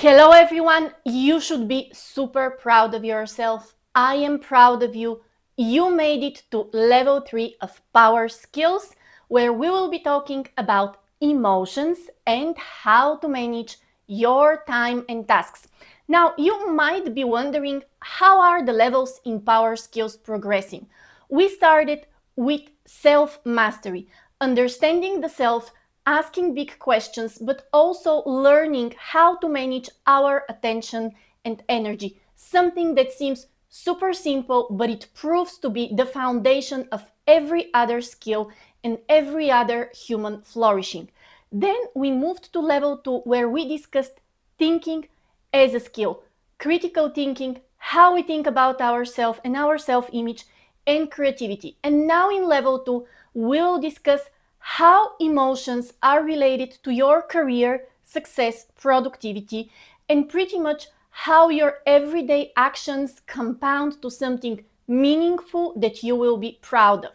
Hello everyone, you should be super proud of yourself. I am proud of you. You made it to level 3 of Power Skills, where we will be talking about emotions and how to manage your time and tasks. Now, you might be wondering, how are the levels in Power Skills progressing? We started with self-mastery, understanding the self, asking big questions, but also learning how to manage our attention and energy. Something that seems super simple, but it proves to be the foundation of every other skill and every other human flourishing. Then we moved to level 2, where we discussed thinking as a skill, critical thinking, how we think about ourselves and our self-image, and creativity. And now in level 2, we'll discuss how emotions are related to your career, success, productivity, and pretty much how your everyday actions compound to something meaningful that you will be proud of.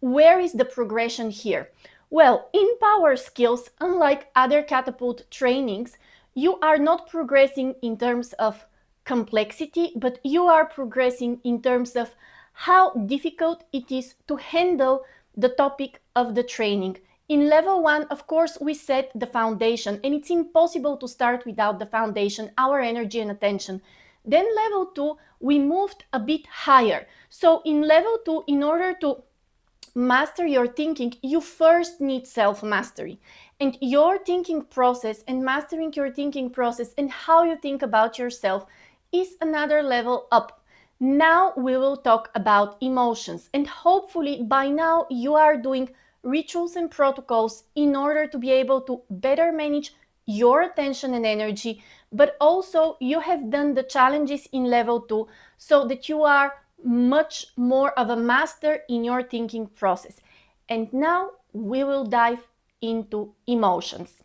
Where is the progression here? Well, in Power Skills, unlike other Catapult trainings, you are not progressing in terms of complexity, but you are progressing in terms of how difficult it is to handle the topic of the training. In level 1, of course, we set the foundation, and it's impossible to start without the foundation, our energy and attention. Then level 2, we moved a bit higher. So in level 2, in order to master your thinking, you first need self-mastery. And your thinking process and mastering your thinking process and how you think about yourself is another level up. Now we will talk about emotions, and hopefully by now you are doing rituals and protocols in order to be able to better manage your attention and energy, but also you have done the challenges in level 2 so that you are much more of a master in your thinking process. And now we will dive into emotions.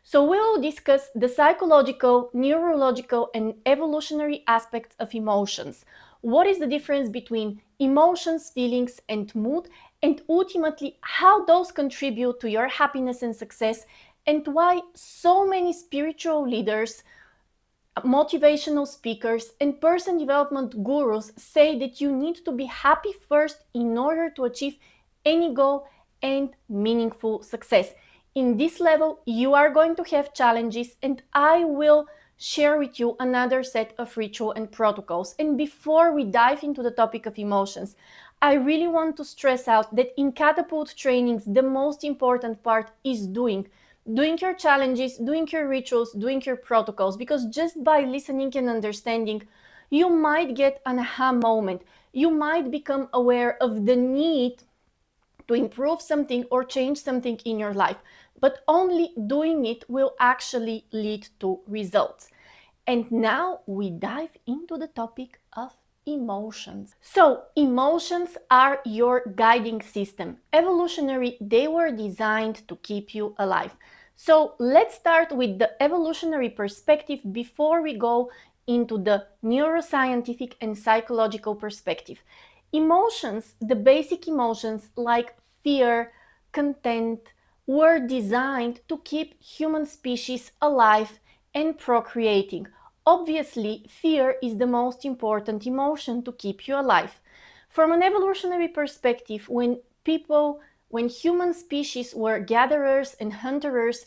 So we will discuss the psychological, neurological, and evolutionary aspects of emotions. What is the difference between emotions, feelings, and mood, and ultimately how those contribute to your happiness and success, and why so many spiritual leaders, motivational speakers, and person development gurus say that you need to be happy first in order to achieve any goal and meaningful success. In this level, you are going to have challenges, and I will share with you another set of ritual and protocols. And before we dive into the topic of emotions, I really want to stress out that in Catapult trainings, the most important part is doing your challenges, doing your rituals, doing your protocols, because just by listening and understanding, you might get an aha moment. You might become aware of the need to improve something or change something in your life, but only doing it will actually lead to results. And now we dive into the topic of emotions. So emotions are your guiding system. Evolutionary, they were designed to keep you alive. So let's start with the evolutionary perspective before we go into the neuroscientific and psychological perspective. Emotions, the basic emotions like fear, content, were designed to keep human species alive and procreating. Obviously, fear is the most important emotion to keep you alive. From an evolutionary perspective, when human species were gatherers and hunters,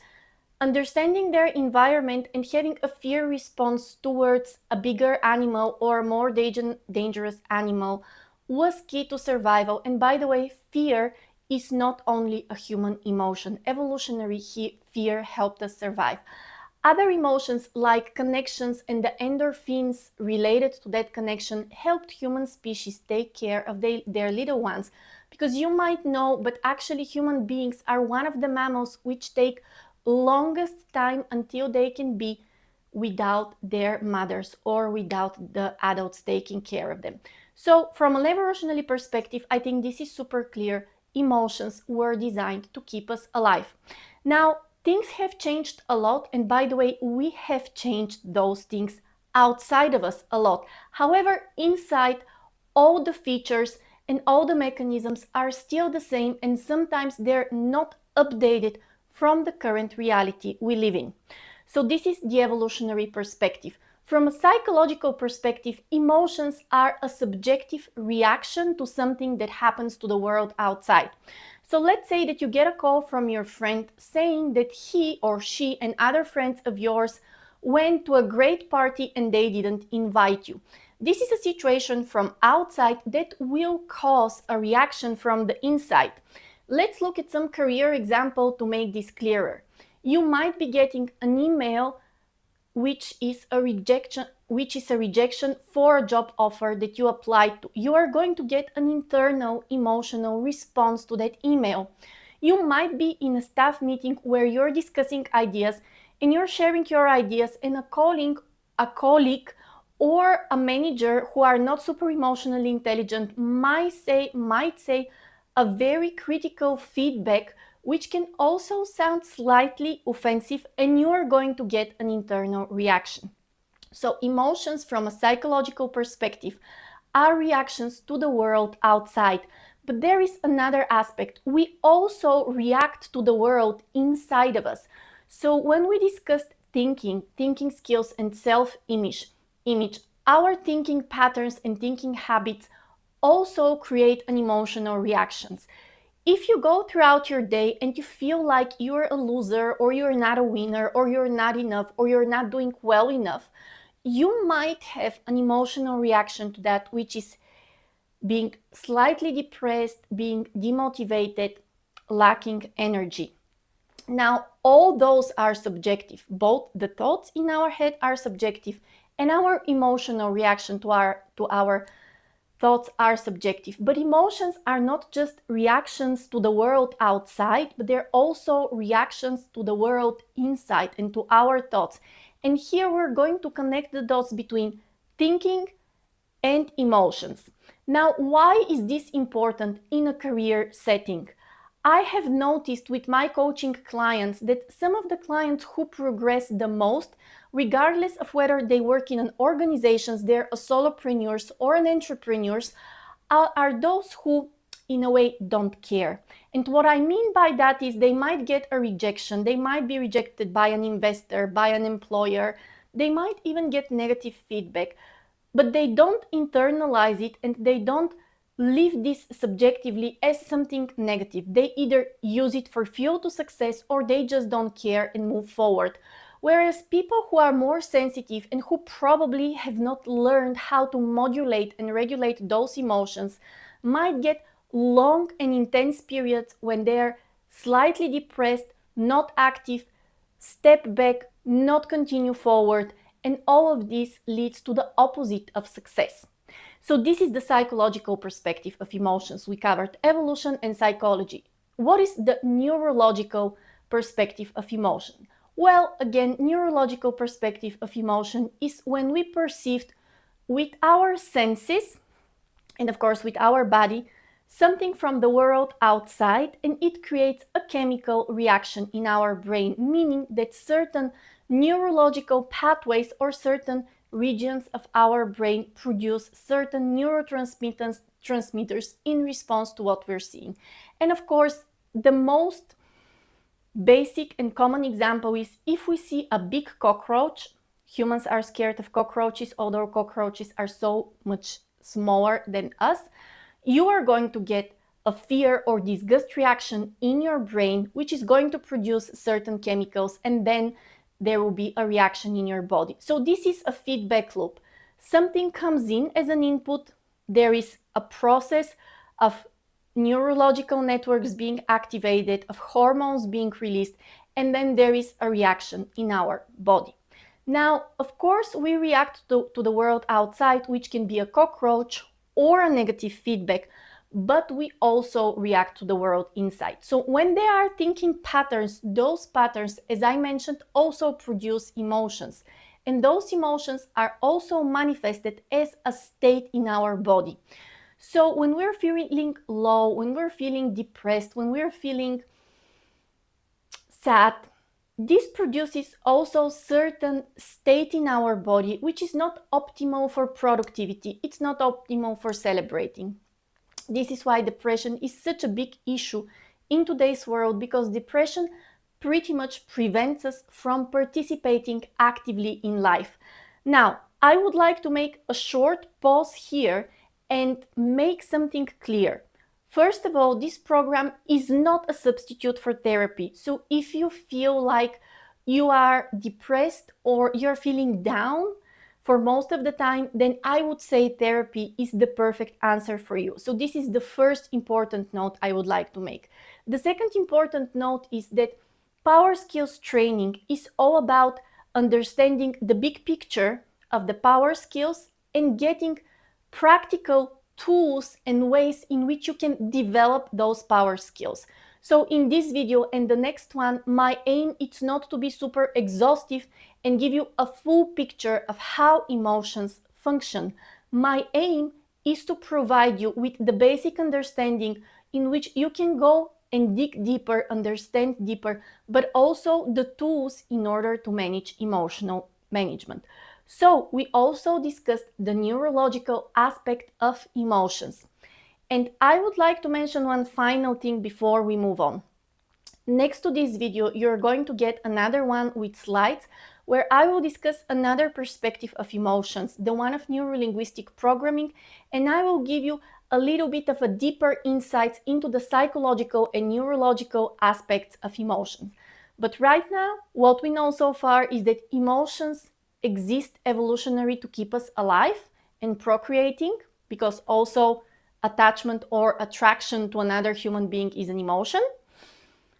understanding their environment and having a fear response towards a bigger animal or a more dangerous animal was key to survival. And by the way, fear is not only a human emotion. Evolutionary fear helped us survive. Other emotions like connections and the endorphins related to that connection helped human species take care of their little ones. Because you might know, but actually human beings are one of the mammals which take longest time until they can be without their mothers or without the adults taking care of them. So from an evolutionary perspective, I think this is super clear. Emotions were designed to keep us alive. Now, things have changed a lot, and by the way, we have changed those things outside of us a lot. However, inside, all the features and all the mechanisms are still the same, and sometimes they're not updated from the current reality we live in. So this is the evolutionary perspective. From a psychological perspective, emotions are a subjective reaction to something that happens to the world outside. So let's say that you get a call from your friend saying that he or she and other friends of yours went to a great party and they didn't invite you. This is a situation from outside that will cause a reaction from the inside. Let's look at some career example to make this clearer. You might be getting an email which is a rejection for a job offer that you applied to. You are going to get an internal emotional response to that email. You might be in a staff meeting where you're discussing ideas and you're sharing your ideas, and a colleague or a manager who are not super emotionally intelligent might say a very critical feedback, which can also sound slightly offensive, and you are going to get an internal reaction. So emotions from a psychological perspective are reactions to the world outside. But there is another aspect. We also react to the world inside of us. So when we discussed thinking skills and self-image, our thinking patterns and thinking habits also create an emotional reactions. If you go throughout your day and you feel like you're a loser or you're not a winner or you're not enough or you're not doing well enough, you might have an emotional reaction to that, which is being slightly depressed, being demotivated, lacking energy. Now, all those are subjective. Both the thoughts in our head are subjective and our emotional reaction to our thoughts are subjective. But emotions are not just reactions to the world outside, but they're also reactions to the world inside and to our thoughts. And here we're going to connect the dots between thinking and emotions. Now, why is this important in a career setting? I have noticed with my coaching clients that some of the clients who progress the most, regardless of whether they work in an organization, they're a solopreneurs or an entrepreneurs, are those who in a way don't care. And what I mean by that is they might get a rejection, they might be rejected by an investor, by an employer, they might even get negative feedback, but they don't internalize it and they don't live this subjectively as something negative. They either use it for fuel to success or they just don't care and move forward. Whereas people who are more sensitive and who probably have not learned how to modulate and regulate those emotions might get long and intense periods when they're slightly depressed, not active, step back, not continue forward, and all of this leads to the opposite of success. So this is the psychological perspective of emotions. We covered evolution and psychology. What is the neurological perspective of emotion? Well, again, neurological perspective of emotion is when we perceive with our senses and of course with our body something from the world outside, and it creates a chemical reaction in our brain, meaning that certain neurological pathways or certain regions of our brain produce certain neurotransmitters in response to what we're seeing. And of course, the most basic and common example is if we see a big cockroach. Humans are scared of cockroaches, although cockroaches are so much smaller than us. You are going to get a fear or disgust reaction in your brain, which is going to produce certain chemicals, and then there will be a reaction in your body. So this is a feedback loop. Something comes in as an input, there is a process of neurological networks being activated, of hormones being released, and then there is a reaction in our body. Now, of course, we react to the world outside, which can be a cockroach or a negative feedback, but we also react to the world inside. So when there are thinking patterns, those patterns, as I mentioned, also produce emotions. And those emotions are also manifested as a state in our body. So when we're feeling low, when we're feeling depressed, when we're feeling sad, this produces also certain state in our body which is not optimal for productivity. It's not optimal for celebrating. This is why depression is such a big issue in today's world, because depression pretty much prevents us from participating actively in life. Now, I would like to make a short pause here and make something clear. First of all, this program is not a substitute for therapy. So if you feel like you are depressed or you're feeling down for most of the time, then I would say therapy is the perfect answer for you. So this is the first important note I would like to make. The second important note is that power skills training is all about understanding the big picture of the power skills and getting practical tools and ways in which you can develop those power skills. So in this video and the next one, my aim is not to be super exhaustive and give you a full picture of how emotions function. My aim is to provide you with the basic understanding in which you can go and dig deeper, understand deeper, but also the tools in order to manage emotional management. So we also discussed the neurological aspect of emotions. And I would like to mention one final thing before we move on. Next to this video, you're going to get another one with slides where I will discuss another perspective of emotions, the one of neurolinguistic programming, and I will give you a little bit of a deeper insights into the psychological and neurological aspects of emotions. But right now, what we know so far is that emotions exist evolutionary to keep us alive and procreating, because also attachment or attraction to another human being is an emotion.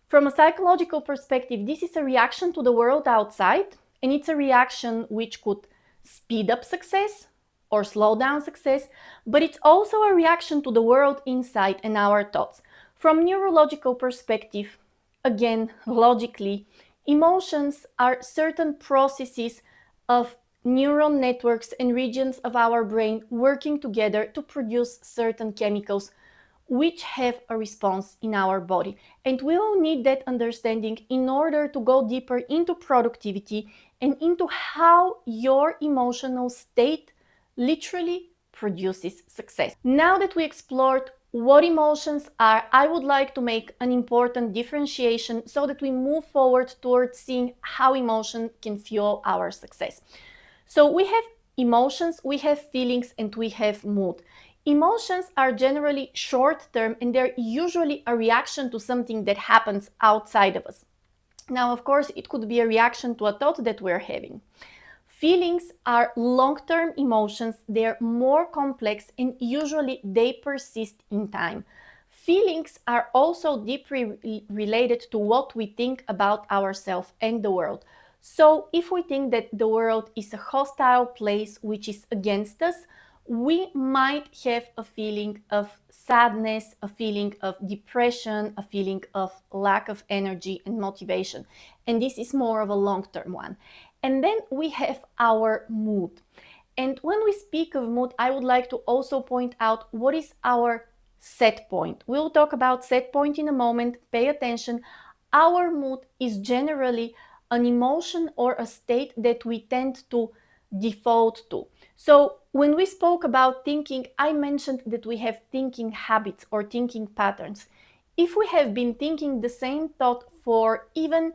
From a psychological perspective, this is a reaction to the world outside, and it's a reaction which could speed up success or slow down success, but it's also a reaction to the world inside and our thoughts. From neurological perspective, again, logically, emotions are certain processes of neuron networks and regions of our brain working together to produce certain chemicals which have a response in our body. And we will need that understanding in order to go deeper into productivity and into how your emotional state literally produces success. Now that we explored what emotions are, I would like to make an important differentiation so that we move forward towards seeing how emotion can fuel our success. So we have emotions, we have feelings, and we have mood. Emotions are generally short-term and they're usually a reaction to something that happens outside of us. Now, of course, it could be a reaction to a thought that we're having. Feelings are long-term emotions, they're more complex and usually they persist in time. Feelings are also deeply related to what we think about ourselves and the world. So if we think that the world is a hostile place which is against us, we might have a feeling of sadness, a feeling of depression, a feeling of lack of energy and motivation. And this is more of a long-term one. And then we have our mood. And when we speak of mood, I would like to also point out what is our set point. We'll talk about set point in a moment. Pay attention. Our mood is generally an emotion or a state that we tend to default to. So when we spoke about thinking, I mentioned that we have thinking habits or thinking patterns. If we have been thinking the same thought for even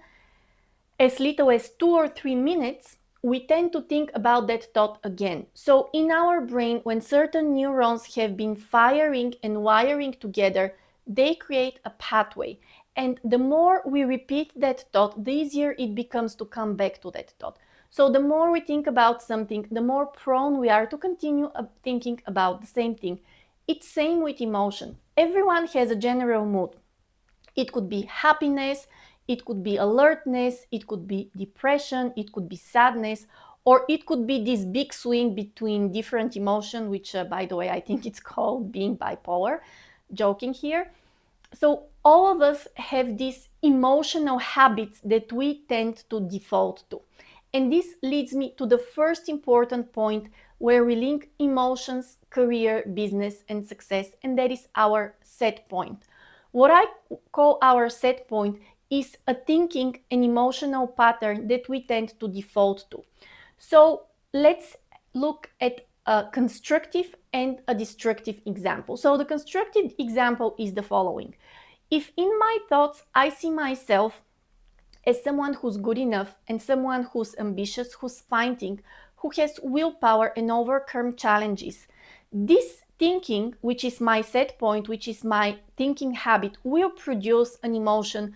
as little as 2 or 3 minutes, we tend to think about that thought again. So in our brain, when certain neurons have been firing and wiring together, they create a pathway. And the more we repeat that thought, the easier it becomes to come back to that thought. So the more we think about something, the more prone we are to continue thinking about the same thing. It's same with emotion. Everyone has a general mood. It could be happiness, it could be alertness, it could be depression, it could be sadness, or it could be this big swing between different emotions, which by the way, I think it's called being bipolar, joking here. So all of us have these emotional habits that we tend to default to. And this leads me to the first important point where we link emotions, career, business, and success, and that is our set point. What I call our set point is a thinking and emotional pattern that we tend to default to. So let's look at a constructive and a destructive example. So the constructive example is the following. If in my thoughts I see myself as someone who's good enough and someone who's ambitious, who's fighting, who has willpower and overcome challenges. This thinking, which is my set point, which is my thinking habit, will produce an emotion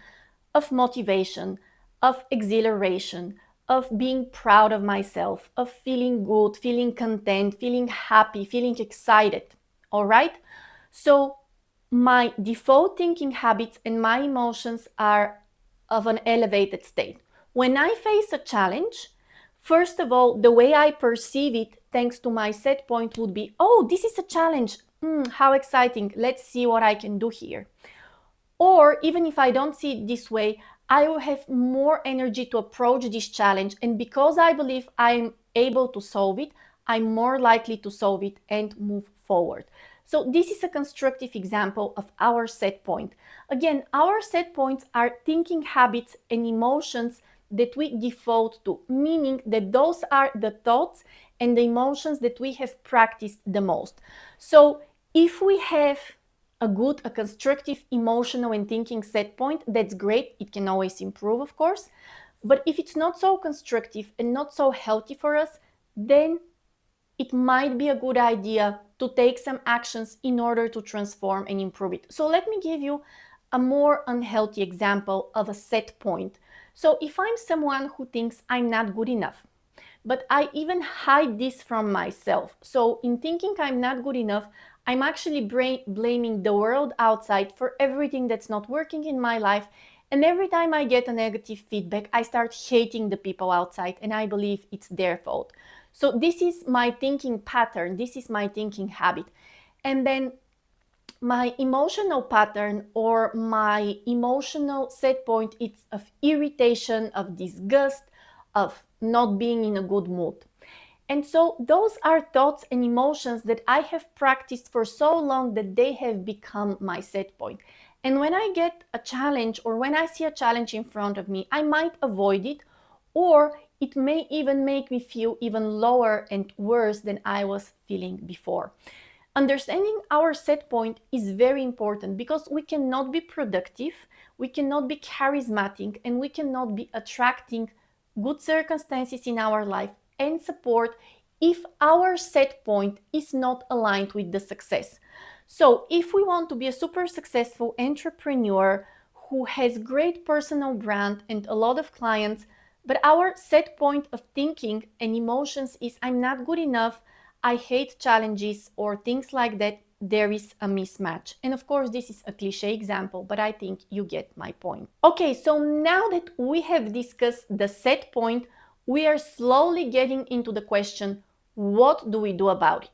of motivation, of exhilaration, of being proud of myself, of feeling good, feeling content, feeling happy, feeling excited. All right? So my default thinking habits and my emotions are of an elevated state. When I face a challenge, first of all, the way I perceive it, thanks to my set point, would be, oh, this is a challenge. How exciting. Let's see what I can do here. Or even if I don't see it this way, I will have more energy to approach this challenge. And because I believe I'm able to solve it, I'm more likely to solve it and move forward. So this is a constructive example of our set point. Again, our set points are thinking habits and emotions that we default to, meaning that those are the thoughts and the emotions that we have practiced the most. So if we have a constructive emotional and thinking set point, that's great. It can always improve, of course. But if it's not so constructive and not so healthy for us, then it might be a good idea to take some actions in order to transform and improve it. So let me give you a more unhealthy example of a set point. So if I'm someone who thinks I'm not good enough, but I even hide this from myself. So in thinking I'm not good enough, I'm actually blaming the world outside for everything that's not working in my life. And every time I get a negative feedback, I start hating the people outside and I believe it's their fault. So this is my thinking pattern. This is my thinking habit. And then my emotional pattern or my emotional set point, it's of irritation, of disgust, of not being in a good mood. And so those are thoughts and emotions that I have practiced for so long that they have become my set point. And when I get a challenge or when I see a challenge in front of me, I might avoid it, or it may even make me feel even lower and worse than I was feeling before. Understanding our set point is very important because we cannot be productive, we cannot be charismatic, and we cannot be attracting good circumstances in our life and support if our set point is not aligned with the success. So if we want to be a super successful entrepreneur who has great personal brand and a lot of clients, but our set point of thinking and emotions is I'm not good enough, I hate challenges or things like that, there is a mismatch. And of course, this is a cliche example, but I think you get my point. Okay, so now that we have discussed the set point, we are slowly getting into the question, what do we do about it?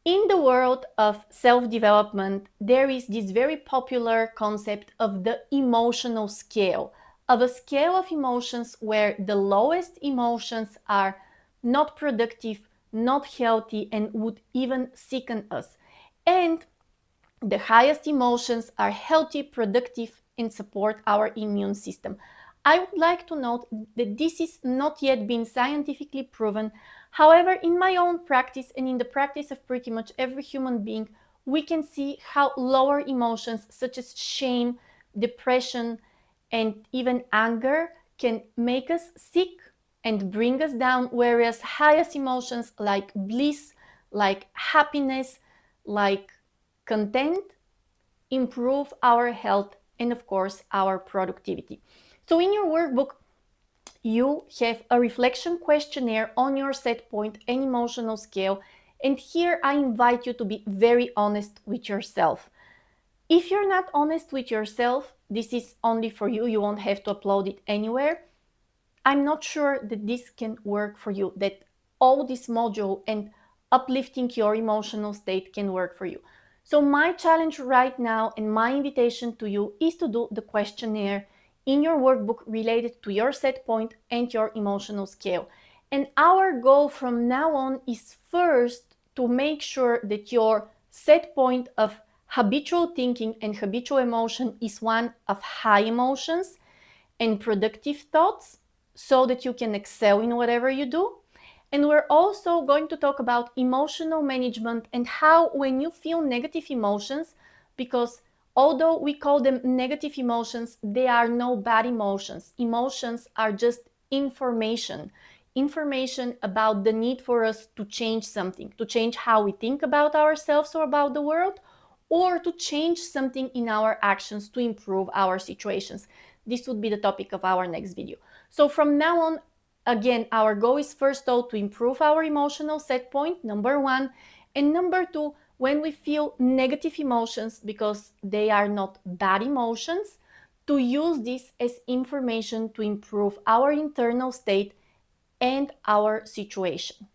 In the world of self-development, there is this very popular concept of the emotional scale, of a scale of emotions where the lowest emotions are not productive, not healthy, and would even sicken us. And the highest emotions are healthy, productive, and support our immune system. I would like to note that this is not yet been scientifically proven. However, in my own practice and in the practice of pretty much every human being, we can see how lower emotions such as shame, depression, and even anger can make us sick and bring us down, whereas highest emotions like bliss, like happiness, like content improve our health and of course our productivity. So in your workbook, you have a reflection questionnaire on your set point and emotional scale. And here I invite you to be very honest with yourself. If you're not honest with yourself, this is only for you. You won't have to upload it anywhere. I'm not sure that this can work for you, that all this module and uplifting your emotional state can work for you. So my challenge right now and my invitation to you is to do the questionnaire in your workbook related to your set point and your emotional scale. And our goal from now on is first to make sure that your set point of habitual thinking and habitual emotion is one of high emotions and productive thoughts so that you can excel in whatever you do. And we're also going to talk about emotional management and how when you feel negative emotions, because Although we call them negative emotions, they are no bad emotions. Emotions are just information. Information about the need for us to change something, to change how we think about ourselves or about the world, or to change something in our actions to improve our situations. This would be the topic of our next video. So from now on, again, our goal is first though to improve our emotional set point, number one, and number two, when we feel negative emotions, because they are not bad emotions, to use this as information to improve our internal state and our situation.